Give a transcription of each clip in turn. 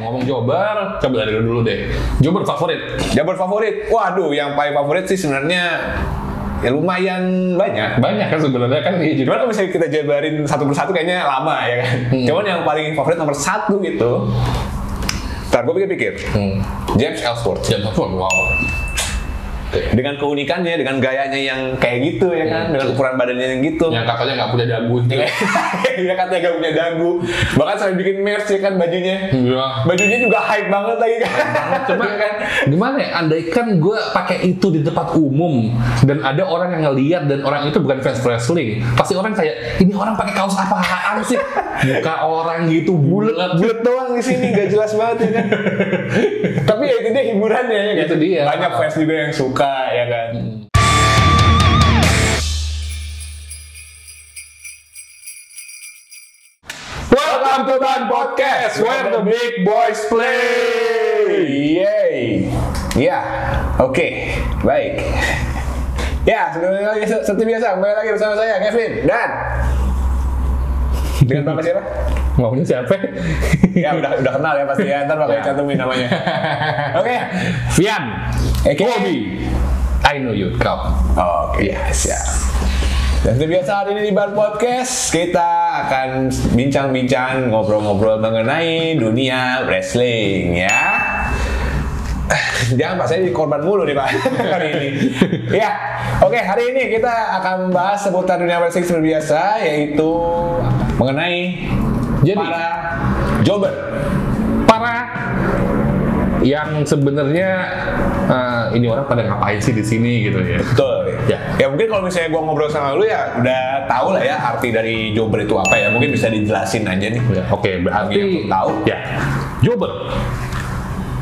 ngomong Jober, coba dari dulu deh. Jober favorit. Jober favorit. Waduh, yang paling favorit sih sebenarnya ya lumayan banyak. Banyak kan sebenarnya kan. Cuman kalau misalnya kita jabarin satu persatu kayaknya lama ya kan. Cuman yang paling favorit nomor 1 itu, ntar gue pikir-pikir, James Ellsworth. James Ellsworth, wow. Dengan keunikannya, dengan gayanya yang kayak gitu ya kan, dengan ukuran badannya yang gitu. Yang katanya nggak punya dagu. Dia katanya nggak punya dagu. Bahkan sampai bikin merch ya kan bajunya. Iya. Bajunya juga hype banget lagi kan. Cuma kan gimana ya, andaikan gue pakai itu di tempat umum dan ada orang yang ngeliat dan orang itu bukan fans wrestling, pasti orang kayak, ini orang pakai kaos apaan sih? Muka orang gitu bulat doang di sini, gak jelas banget ya kan. Tapi ya itu dia hiburannya ya kan. Itu dia. Banyak fans juga yang suka ya kan. Welcome to Ban Podcast, where the big boys play. Yay. Ya, oke, baik. Ya, seperti biasa, kembali lagi bersama saya Kevin dan dengan Bapak siapa? Maunya siapa? Ya udah kenal ya pasti ya, ntar bakal cantumin namanya. Oke. Vian, Kobe. I know you, come. Oke, siap. Dan seperti biasa hari ini di Ban Podcast kita akan bincang-bincang, ngobrol-ngobrol mengenai dunia wrestling ya. Jangan Pak, saya jadi korban mulu nih Pak hari ini. Ya, oke, hari ini kita akan membahas seputar dunia wrestling seperti biasa, yaitu mengenai para jobber, para yang sebenarnya ini orang pada ngapain sih di sini gitu ya. Betul. Ya. Ya mungkin kalau misalnya gua ngobrol sama lu ya udah tahu lah ya arti dari jobber itu apa ya. Mungkin bisa dijelasin aja nih. Ya, oke, berarti yang tahu. Ya. Jobber,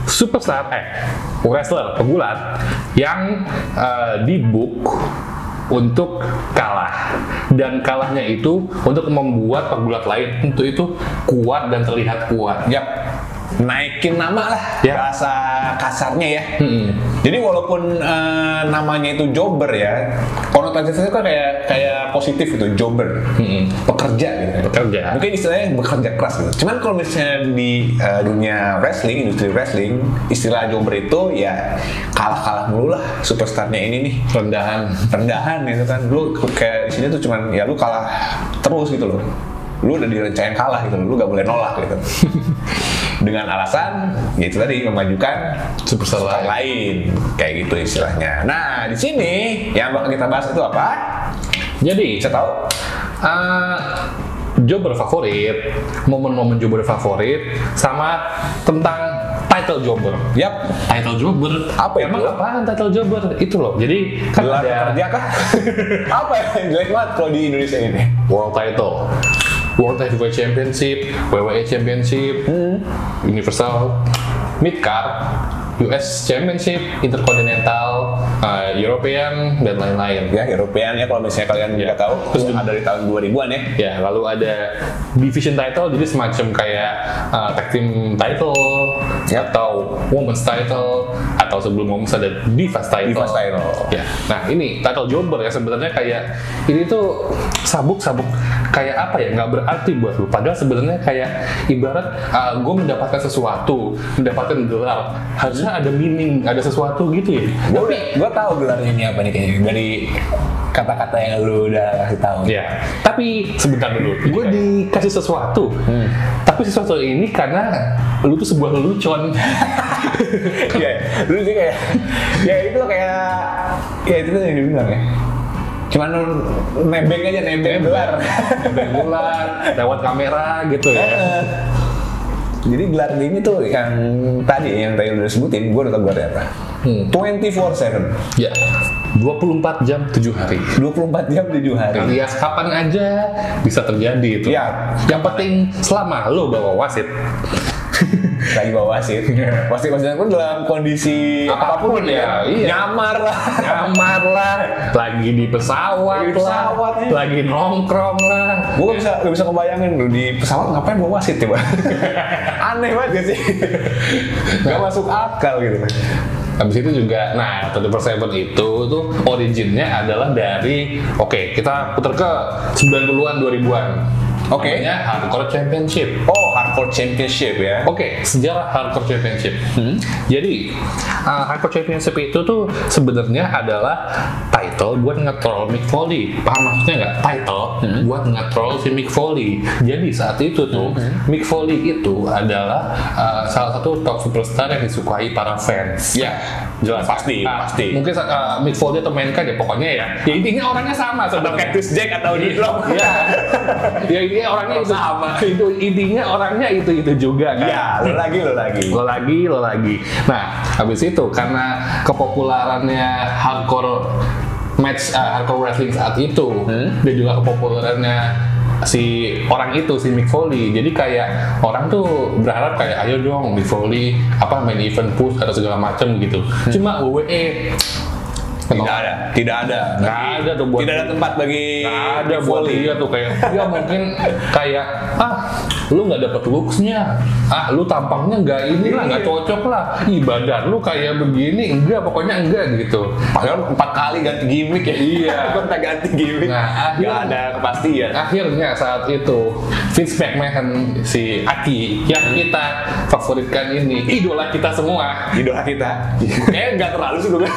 superstar wrestler pegulat yang dibook untuk kalah, dan kalahnya itu untuk membuat pegulat lain itu kuat dan terlihat kuat. Yap. Naikin nama lah, bahasa kasarnya ya. Jadi walaupun namanya itu jobber ya, konotasinya kan kayak positif gitu, jobber, pekerja gitu. Pekerja. Mungkin istilahnya bekerja keras gitu. Cuman kalau misalnya di dunia wrestling, industri wrestling, istilah jobber itu ya kalah mulu lah superstarnya ini nih. Rendahan gitu kan. Lu kayak di sini tuh cuman ya lu kalah terus gitu loh. Lu udah direncanain kalah gitu, lu gak boleh nolak gitu. Dengan alasan ya itu tadi memajukan superstar lain kayak gitu istilahnya. Nah di sini yang bakal kita bahas itu apa? Jadi saya tahu jobber favorit, momen-momen jobber favorit, sama tentang title jobber. Yap, title jobber. Apa ya? Emang apaan title jobber? Itu loh. Jadi kan gelar ada kerja kah? Apa ya? Jelek banget kalau di Indonesia ini. World title, World Heavyweight Championship, WWE Championship, Universal, Midcard, US Championship, Intercontinental, European, dan lain-lain. Ya, European ya kalau misalnya kalian nggak tahu. Terus ada dari tahun 2000-an ya. Ya, lalu ada division title, jadi semacam kayak tag team title, atau women's title, atau sebelum women's ada divas title. Ya, nah ini title jobber ya sebenarnya kayak ini tuh sabuk-sabuk kayak apa ya, nggak berarti buat lu. Padahal sebenarnya kayak ibarat gue mendapatkan sesuatu, mendapatkan gelar, harusnya ada meaning, ada sesuatu gitu ya. Gue tahu gelarnya ini apa nih kayaknya dari kata-kata yang lu udah kasih tahu. Ya, tapi sebentar dulu, gue dikasih sesuatu, tapi sesuatu ini karena lu tuh sebuah lelucon. Iya, lu sih kayak, ya itu kayak, ya itu tuh yang dibilang ya. Cuman nebeng aja, nebeng gelar lewat kamera gitu ya. Jadi gelar ini tuh yang tadi udah sebutin, gue udah tau gelarnya apa. 24/7. Ya, 24 jam 7 hari. 24 jam 7 hari. Alias kapan aja bisa terjadi itu. Ya. Yang penting selama lo bawa wasit. Lagi bawa wasit. Wasit-wasitnya pun dalam kondisi apapun ya. Iya. Nyamar lah. Lagi di pesawat lah. Lagi nongkrong lah. Gue gak bisa kebayangin lu di pesawat ngapain bawa wasit coba. Aneh banget gak sih? Gak masuk akal gitu. Habis itu juga, nah 24/7 itu tuh originnya adalah dari, kita putar ke 90-an 2000-an. Oke. Namanya Hardcore Championship. Oh, Hardcore Championship ya. Oke, sejarah Hardcore Championship. Jadi Hardcore Championship itu tuh sebenarnya adalah title buat nge-troll Mick Foley. Paham maksudnya nggak? Title buat nge-troll si Mick Foley. Jadi saat itu tuh Mick Foley itu adalah salah satu top superstar yang disukai para fans. Ya, jelas pasti. Mungkin Mick Foley atau Mankind ya pokoknya ya. Ya intinya orangnya sama Atau Cactus Jack atau D-Drop. Ya. Ya intinya orangnya itu sama. Itu intinya orangnya itu juga kan. Ya, lo lagi. Nah, habis itu karena kepopularannya hardcore wrestling saat itu dan juga kepopularannya si orang itu, si Mick Foley, jadi kayak orang tuh berharap kayak ayo dong Mick Foley main event push atau segala macam gitu. Cuma WWE tidak ada tuh buat, tidak ada tempat bagi nggak ada buat dia tuh kayak ya mungkin kayak lu nggak dapet looksnya, lu tampangnya nggak cocok lah, badan lu kayak begini, pokoknya enggak gitu. Padahal 4 kali ganti gimmick ya. Iya. Kita ganti gimmick. Nah, nggak ada kepastian. Akhirnya saat itu Vince McMahon, si Aki yang kita favoritkan ini, idola kita semua. Idola kita. Nggak terlalu sih gue.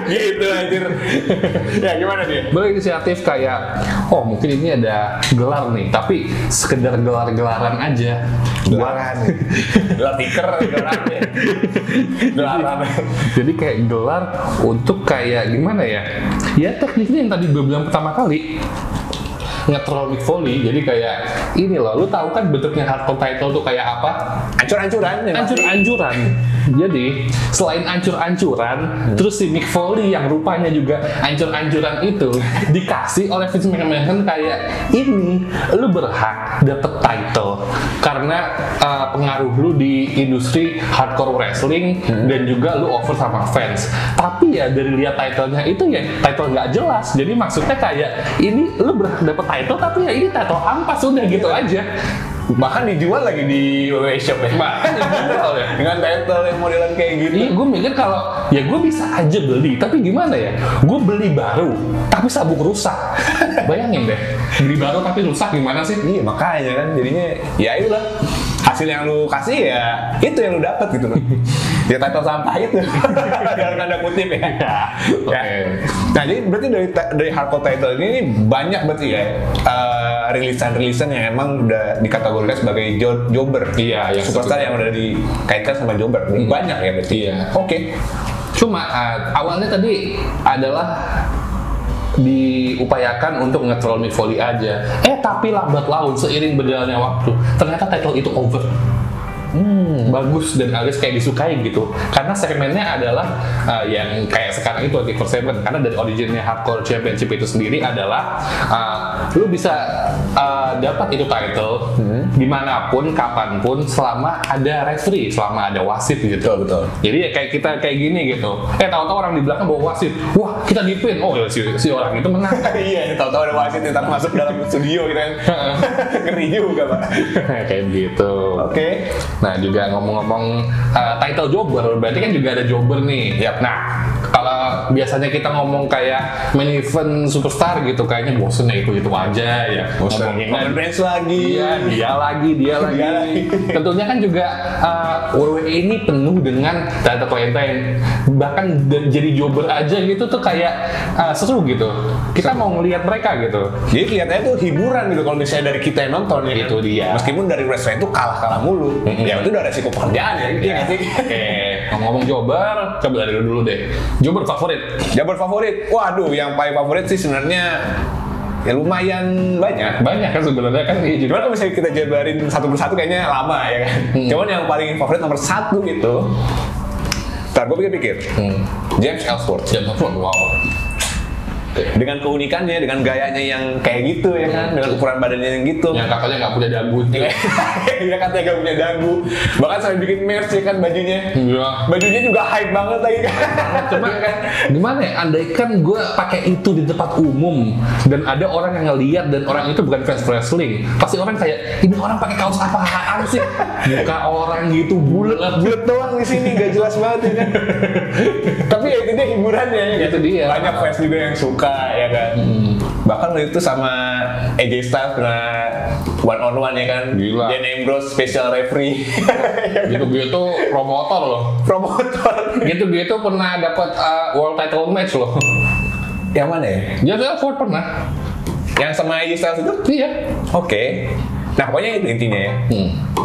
Gitu anjir. Ya gimana dia? Berinisiatif kayak, mungkin ini ada gelar nih, tapi sekedar gelar-gelaran aja. Gelar tiker, gelaran. Jadi kayak gelar untuk kayak gimana ya? Ya tekniknya yang tadi gue bilang pertama kali, nge-troll Mick Foley. Jadi kayak ini loh, lu tahu kan bentuknya hardcore title tuh kayak apa? Ancur-ancuran. Jadi selain ancur-ancuran, terus si Mick Foley yang rupanya juga ancur-ancuran itu dikasih oleh Vince McMahon kayak ini, lu berhak dapet title karena pengaruh lu di industri hardcore wrestling dan juga lu over sama fans. Tapi ya dari lihat titlenya itu ya title nggak jelas. Jadi maksudnya kayak ini lu berhak dapet title tapi ya ini title ampas udah gitu aja. Bahkan dijual lagi di WWE Shop ya. Bahkan dijual ya. Dengan title yang modelan kayak gitu. Iya, gue mikir kalau ya gue bisa aja beli, tapi gimana ya? Gue beli baru, tapi sabuk rusak. Bayangin deh, beli baru tapi rusak gimana sih? Iya makanya kan jadinya ya itulah. Hasil yang lu kasih ya itu yang lu dapat gitu loh. Ya title sampah itu. Dalam tanda kutip ya. Oke. Nah jadi berarti dari hardcore title ini banyak berarti ya rilisan yang emang udah dikategorikan sebagai jobber. Iya, yang superstar yang udah dikaitkan sama jobber. Banyak ya berarti. Iya. Oke. Cuma awalnya tadi adalah diupayakan untuk nge-troll Mick Foley aja. Tapi lambat laun seiring berjalannya waktu, ternyata title itu over. Bagus dan alias kayak disukai gitu, karena segmennya adalah yang kayak sekarang itu 24/7, karena dari originnya Hardcore Championship itu sendiri adalah lu bisa dapat itu title dimanapun, kapanpun, selama ada referee, selama ada wasit gitu. Betul. Jadi ya kayak kita kayak gini gitu. Tahu-tahu orang di belakang bawa wasit, wah kita dipin, ya si orang itu menang. Iya, tahu-tahu ada wasit ntar masuk dalam studio gitu kan. Ngeri juga Pak. Kayak gitu. Oke. Nah juga ngomong-ngomong title jobber, berarti kan juga ada jobber nih. Yap. Nah kalau biasanya kita ngomong kayak main event superstar gitu, kayaknya bosen ya itu aja ya. Ngomongin Prince lagi. Iya, dia lagi. Tentunya kan juga WWE ini penuh dengan talenta yang bahkan jadi jobber aja gitu tuh kayak seru gitu. Kita mau ngelihat mereka gitu. Jadi kelihatannya tuh hiburan gitu kalau misalnya dari kita yang nonton ya. Itu dia. Meskipun dari wrestling itu kalah mulu. Ya itu udah resiko pekerjaan ya. Iya nggak sih? Oke, ngomong jobber, coba dari dulu deh. Jobber favorit. Waduh, yang paling favorit sih sebenarnya ya lumayan banyak kan sebenarnya kan. Cuman kalau misalnya kita jabarin satu persatu kayaknya lama ya kan. Cuman yang paling favorit nomor 1 gitu. Ntar gue pikir-pikir. James Ellsworth. Wow. Dengan keunikannya, dengan gayanya yang kayak gitu ya kan, dengan ukuran badannya yang gitu. Yang katanya nggak punya dagu. Dia katanya nggak punya dagu. Bahkan sampai bikin merch ya kan bajunya. Iya. Bajunya juga hype banget lagi kan. Cuma kan gimana ya? Andaikan gue pakai itu di tempat umum dan ada orang yang ngeliat dan orang itu bukan fans wrestling, pasti orang kayak ini orang pakai kaos apaan sih? Muka orang gitu bulat doang di sini, gak jelas banget ya kan. Tapi ya itu dia hiburannya ya. Itu dia. Banyak fans juga yang suka ya kan. Bahkan waktu itu sama AJ Styles pernah one on one ya kan. Gila. Dean Ambrose special referee. Gitu-gitu promotor loh. Promotor. Gitu-gitu pernah dapat world title match loh. Yang mana ya? Jeff Ford pernah. Yang sama AJ Styles itu? Iya. Oke. Nah pokoknya itu intinya ya.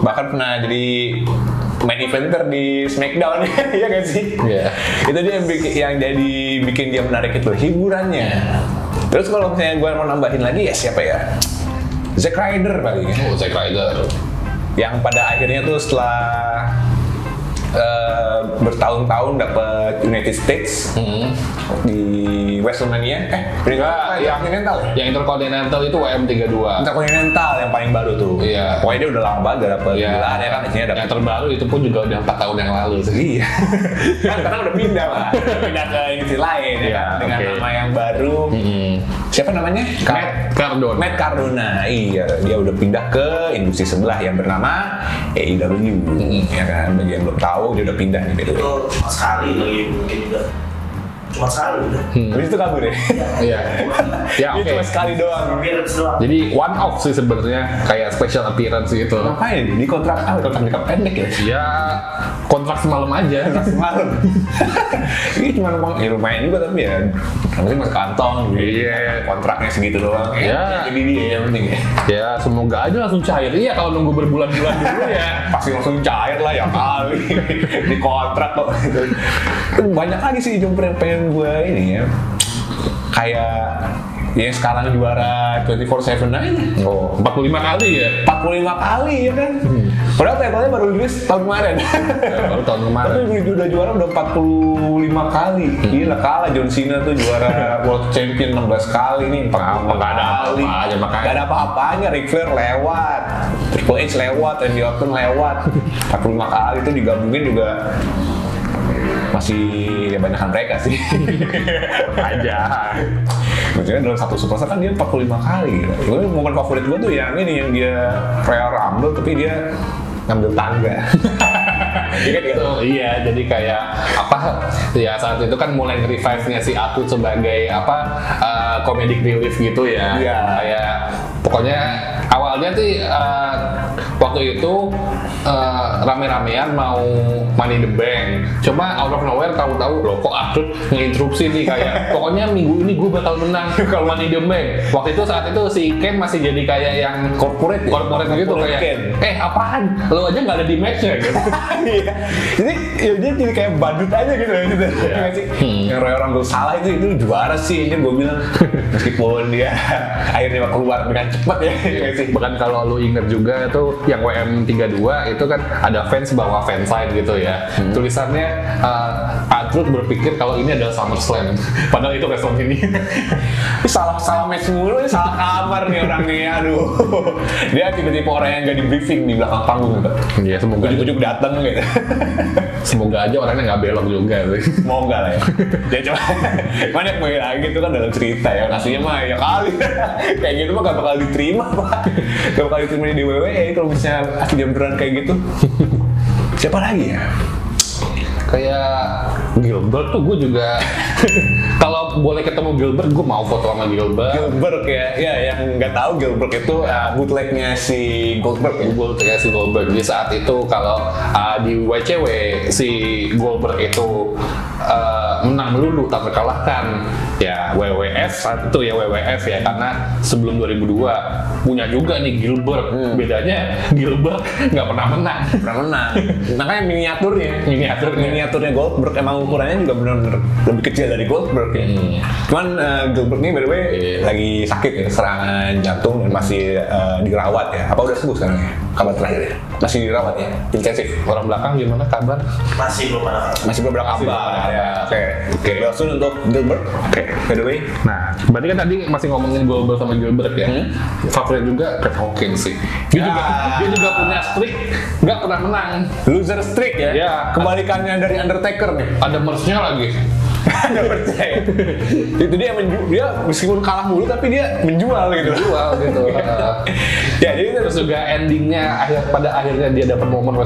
Bahkan pernah jadi main eventer di SmackDown. Iya gak sih? Iya. Itu dia yang jadi bikin dia menarik itu hiburannya. Terus kalau misalnya gue mau nambahin lagi ya siapa ya? Zack Ryder paling ya. Oh, Zack Ryder. Yang pada akhirnya tuh setelah bertahun-tahun dapat United States di WrestleMania. Yang Intercontinental ya? Yang Intercontinental itu WM32. Intercontinental yang paling baru tuh. Iya. Pokoknya dia udah lama banget gak dapet gelar ya kan. Yang terbaru itu pun juga udah 4 tahun yang lalu sih. Iya. Kan sekarang udah pindah lah. Pindah ke industri lain ya kan. Dengan nama yang baru. Siapa namanya? Matt Cardona. Iya, dia udah pindah ke industri sebelah yang bernama AEW. Ya kan, bagi yang belum tahu dia udah pindah nih. Itu cuma sekali lagi mungkin juga. Cuma sekali udah. Habis itu kabur ya? Iya. Ya, Ini cuma sekali doang. Appearance doang. Jadi one off sih sebenarnya, kayak special appearance gitu. Ngapain di kontrak kontrak jangka pendek ya? Ya kontrak semalam aja. Semalam. Ini cuma lumayan juga tapi ya mungkin masuk kantong gitu. Iya. Kontraknya segitu doang. Iya. Jadi dia yang penting ya. Ya semoga aja langsung cair. Iya kalau nunggu berbulan-bulan dulu ya. Pasti langsung cair lah ya kali. Di kontrak kok. Banyak lagi sih jumper yang pengen gue ini ya. Kayak yang sekarang juara 24/7 aja. Oh, 45 kali ya? 45 kali ya kan? Padahal title-nya baru rilis tahun kemarin. Baru tahun kemarin. Tapi udah juara udah 45 kali. Gila, kalah John Cena tuh juara World Champion 16 kali nih. 45 kali. Gak ada apa-apanya. Ric Flair lewat, Triple H lewat, Randy Orton lewat. 45 kali itu digabungin juga masih ya banyakan mereka sih. Aja. Maksudnya dalam satu superstar kan dia 45 kali. Gue momen favorit gue tuh yang ini yang dia Royal Rumble tapi dia ngambil tangga. Iya, jadi kayak apa ya saat itu kan mulai nge-revive-nya si Aku sebagai apa comedic relief gitu ya. Iya. Kayak pokoknya awalnya sih waktu itu rame-ramean mau Money in the Bank. Cuma out of nowhere tahu-tahu loh kok Arthur nginterupsi nih kayak pokoknya minggu ini gue bakal menang kalau Money in the Bank. Waktu itu saat itu si Ken masih jadi kayak yang corporate gitu kayak Ken. Apaan? Lo aja nggak ada di match-nya gitu. Iya. Jadi ya dia jadi kayak badut aja gitu ya gitu. Iya sih. Yang Royal Rumble salah itu juara sih ini gue bilang meskipun dia akhirnya keluar dengan cepat ya. Iya sih. Bahkan kalau lu inget juga tuh yang WM32 itu kan ada fans bawa fansign gitu ya. Tulisannya Arthur berpikir kalau ini adalah SummerSlam. Padahal itu WrestleMania. Salah match mulu, salah kamar nih orangnya. Aduh. Dia tiba-tiba orang yang gak di briefing di belakang panggung gitu. Iya, semoga ujuk-ujuk datang gitu. Semoga aja orangnya nggak belok juga sih. Mau nggak lah ya. Dia cuma mana yang mau lagi itu kan dalam cerita ya. Aslinya mah ya kali. Kayak gitu mah gak bakal diterima Pak. Gak bakal diterima di WWE kalau misalnya aslinya beneran kayak gitu. Siapa lagi ya? Kayak Gilbert tuh gue juga kalau boleh ketemu Gilbert gue mau foto sama Gilbert. Gilbert ya yang nggak tahu Gilbert itu bootlegnya si Goldberg. Bootlegnya si Goldberg. Di saat itu kalau di WCW si Goldberg itu menang melulu tak terkalahkan ya WWF saat itu ya WWF ya karena sebelum 2002 punya juga nih Gilbert. Bedanya Gilbert nggak pernah menang. Makanya miniaturnya Goldberg emang ukurannya juga benar-benar lebih kecil dari Goldberg ya. Cuman Goldberg ini by the way lagi sakit ya, serangan jantung dan masih dirawat ya. Apa udah sembuh sekarang ya? Kabar terakhir ya? Masih dirawat ya? Intensif. Orang belakang gimana kabar? Masih belum ada kabar ya. Oke. Langsung untuk Gilbert. Oke. By the way. Nah, berarti kan tadi masih ngomongin Goldberg sama Gilbert ya. Favorit juga Kurt Hawkins sih. Dia juga punya streak nggak pernah menang. Loser streak ya? Ya. Kebalikannya dari Undertaker nih. Ada merch-nya lagi. Nggak percaya. Itu dia dia meskipun kalah mulu tapi dia menjual gitu. Ya jadi terus juga endingnya pada akhirnya dia dapat momen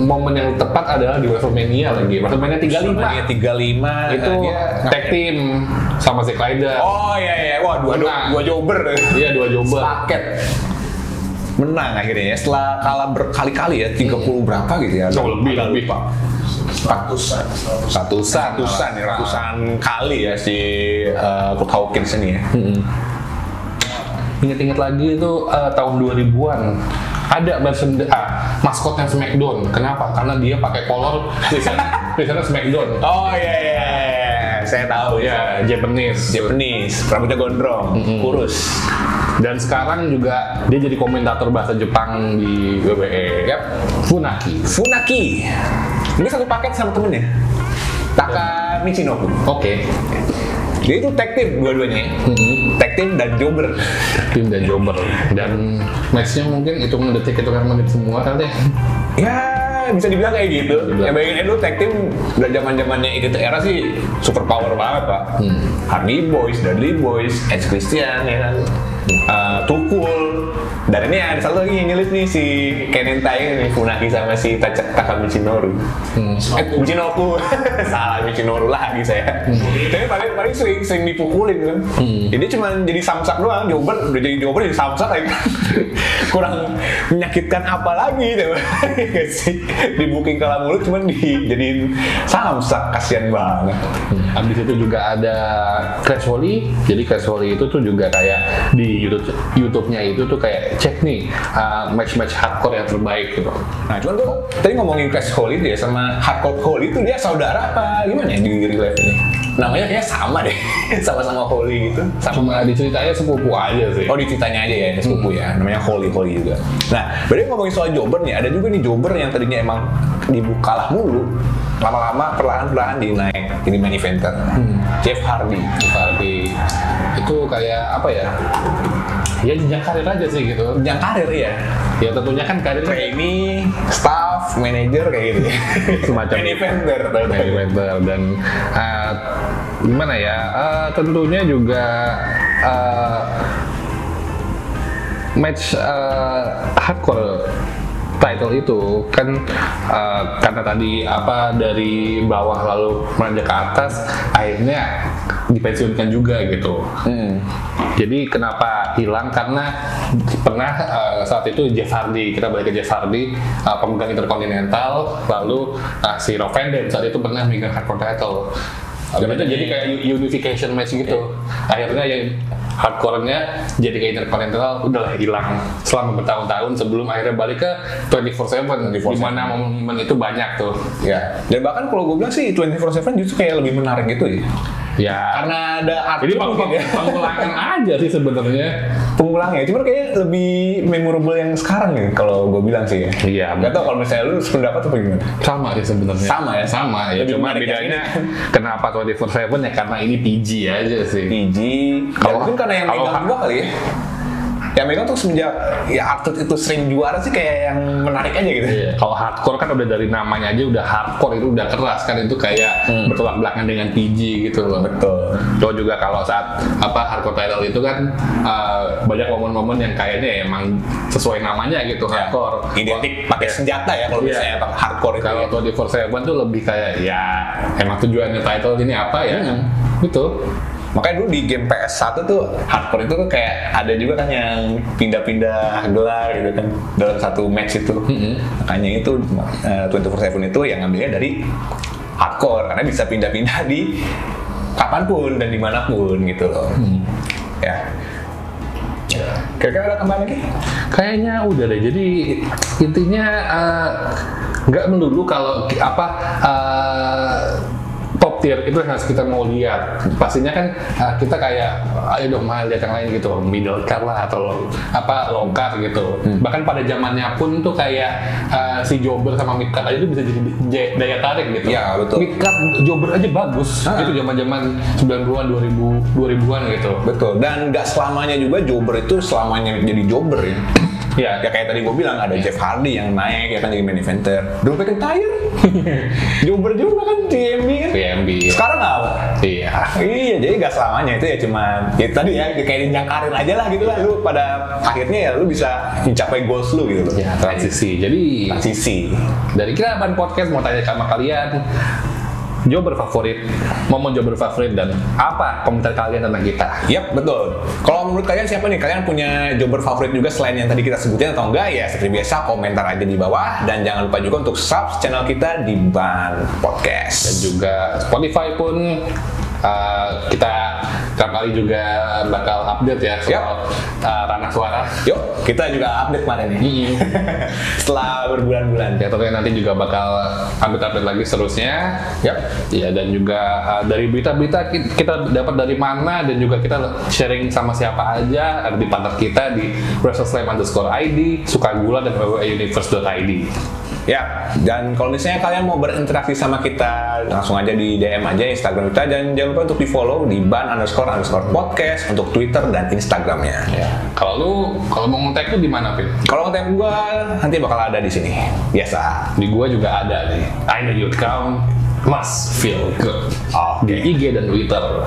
momen yang tepat adalah di WrestleMania lagi. WrestleMania 35 itu dia tag team sama Zack Ryder. Oh iya, wah dua jobber. Iya, dua jobber. Paket. Menang akhirnya ya setelah kalah berkali-kali ya 30 berapa gitu ya. Lebih Pak. Ratusan kali ya si Kurt Hawkins ini ya. Ingat-ingat lagi itu tahun 2000-an ada maskotnya SmackDown. Kenapa? Karena dia pakai kolor tulisannya SmackDown. Oh iya. Saya tahu ya, Japanese, rambutnya gondrong, kurus. Dan sekarang juga dia jadi komentator bahasa Jepang di WWE. Yap. Funaki. Ini satu paket sama temennya. Taka Michinoku. Oke. Dia itu tag team dua-duanya. Tag team dan jobber. Dan matchnya mungkin hitungan menit semua kali ya. Ya bisa dibilang kayak gitu. Ya bayangin dulu tag team udah zaman-zamannya itu era sih super power banget Pak. Hardy Boys, Dudley Boys, Edge Christian ya kan. Tukul. Dan ini ada satu lagi yang nyelip nih si Kennen Tai nih, Funaki sama si Taka Michinoru. Michinoku. Salah, Michinoru lagi saya. Tapi paling sering dipukulin kan. Jadi cuma jadi samsak doang, udah jadi jobber jadi samsak lagi. Kurang menyakitkan apa lagi tuh. Di booking kalah mulut cuman dijadiin samsak, kasihan banget. Abis itu juga ada Crash Holly. Jadi Crash Holly itu tuh juga kayak di YouTube-nya itu tuh kayak cek nih match-match hardcore yang terbaik gitu. Nah cuman tuh tadi ngomongin Crash Holly dia sama Hardcore Holly itu dia saudara apa gimana ya di real life ini? Namanya kayaknya sama deh, sama-sama Holly gitu. Cuma diceritanya sepupu aja sih. Oh diceritanya aja ya, sepupu ya. Namanya Holly juga. Nah, berarti ngomongin soal jobber nih, ada juga nih jobber yang tadinya emang kalah mulu, lama-lama perlahan-lahan dinaik jadi main eventer. Jeff Hardy itu kayak apa ya? Ya jenjang karir aja sih gitu. Jenjang karir ya. Ya tentunya kan karir trainee, staff, manager kayak gitu ya. Semacam main eventer dan gimana ya? Tentunya juga match hardcore title itu kan karena tadi dari bawah lalu menanjak ke atas akhirnya dipensiunkan juga gitu. Jadi kenapa hilang? Karena pernah saat itu Jeff Hardy, kita balik ke Jeff Hardy, pemegang Intercontinental, lalu si Rob Van Dam saat itu pernah megang hardcore title. Dan itu jadi kayak unification match gitu. Akhirnya yang hardcore-nya jadi kayak Intercontinental udah hilang selama bertahun-tahun sebelum akhirnya balik ke 24/7 di mana momen itu banyak tuh. Ya. Dan bahkan kalau gue bilang sih 24/7 justru kayak lebih menarik gitu ya. Ya. Karena ada jadi pengulangan aja sih sebenarnya. Pengulangnya, cuman kayaknya lebih memorable yang sekarang nih kalau gue bilang sih ya. Iya. Gak tau kalau misalnya lu sependapat atau gimana? Sama sih sebenarnya. Sama ya. Cuma bedanya kenapa 24/7 ya karena ini PG aja sih. PG. Kalau mungkin karena yang megang juga kali ya. Yang megang tuh semenjak ya atlet itu sering juara sih kayak yang menarik aja gitu. Iya. Kalau hardcore kan udah dari namanya aja udah hardcore, itu udah keras kan, itu kayak bertolak belakang dengan PG gitu loh. Betul. Terus juga kalau saat hardcore title itu kan banyak momen-momen yang kayaknya emang sesuai namanya gitu, ya, hardcore. Identik pakai senjata ya kalau misalnya hardcore itu. Kalau 24/7 tuh lebih kayak ya emang tujuannya title ini apa ya? Gitu. Makanya dulu di game PS1 tuh hardcore itu tuh kayak ada juga kan yang pindah-pindah gelar gitu kan dalam satu match itu. Makanya itu 24/7 itu yang ngambilnya dari hardcore karena bisa pindah-pindah di kapanpun dan dimanapun gitu loh. Ya. Kira-kira ada tambahan lagi? Kayaknya udah deh. Jadi intinya nggak melulu kalau top tier itu harus kita mau lihat. Pastinya kan kita kayak ayo dong lihat yang lain gitu, middle card lah atau low card gitu. Bahkan pada zamannya pun tuh kayak si jobber sama mid card aja itu bisa jadi daya tarik gitu. Ya, betul. Mid card jobber aja bagus. Itu zaman-zaman 90-an 2000-an gitu. Betul. Dan nggak selamanya juga jobber itu selamanya jadi jobber ya. Iya. Ya kayak tadi gue bilang ada Jeff Hardy yang naik ya kan jadi main eventer. Drew McIntyre. Jobber juga kan TMB kan. PMB. Sekarang apa? Iya. Iya, jadi gak selamanya itu ya cuman ya tadi ya kayak jenjang karir aja lah gitu lah. Lu pada akhirnya ya lu bisa mencapai goals lu gitu loh. Ya, transisi. Jadi Transisi. dari kita Ban Podcast mau tanya sama kalian jobber favorit, momen jobber favorit, dan apa komentar kalian tentang kita. Yap, betul. Kalau menurut kalian siapa nih? Kalian punya jobber favorit juga selain yang tadi kita sebutin atau enggak? Ya seperti biasa komentar aja di bawah. Dan jangan lupa juga untuk subscribe channel kita di Ban Podcast. Dan juga Spotify pun kita tiap kali juga bakal update ya soal ranah suara. Yuk, kita juga update kemarin nih. Setelah berbulan-bulan. Ya tentunya nanti juga bakal update lagi seterusnya. Yap. Ya dan juga dari berita-berita kita dapat dari mana dan juga kita sharing sama siapa aja ada di partner kita di WrestleSlam_ID, Sukagula dan www.universe.id. Ya, dan kalau misalnya kalian mau berinteraksi sama kita, langsung aja di DM aja Instagram kita dan jangan lupa untuk di follow di ban_podcast untuk Twitter dan Instagramnya. Ya. Kalau mau ngontek lu di mana, Fit? Kalau konten gua nanti bakal ada di sini. Biasa. Di gua juga ada nih. I know you'd come, must feel good. Di IG dan Twitter.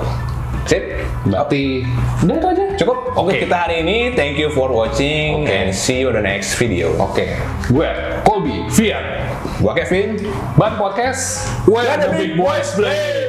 Sip. Berarti udah itu aja. Cukup untuk kita hari ini. Thank you for watching and see you on the next video. Gue Colby Fian. Gua Kevin. Ban Podcast, where the big boys play.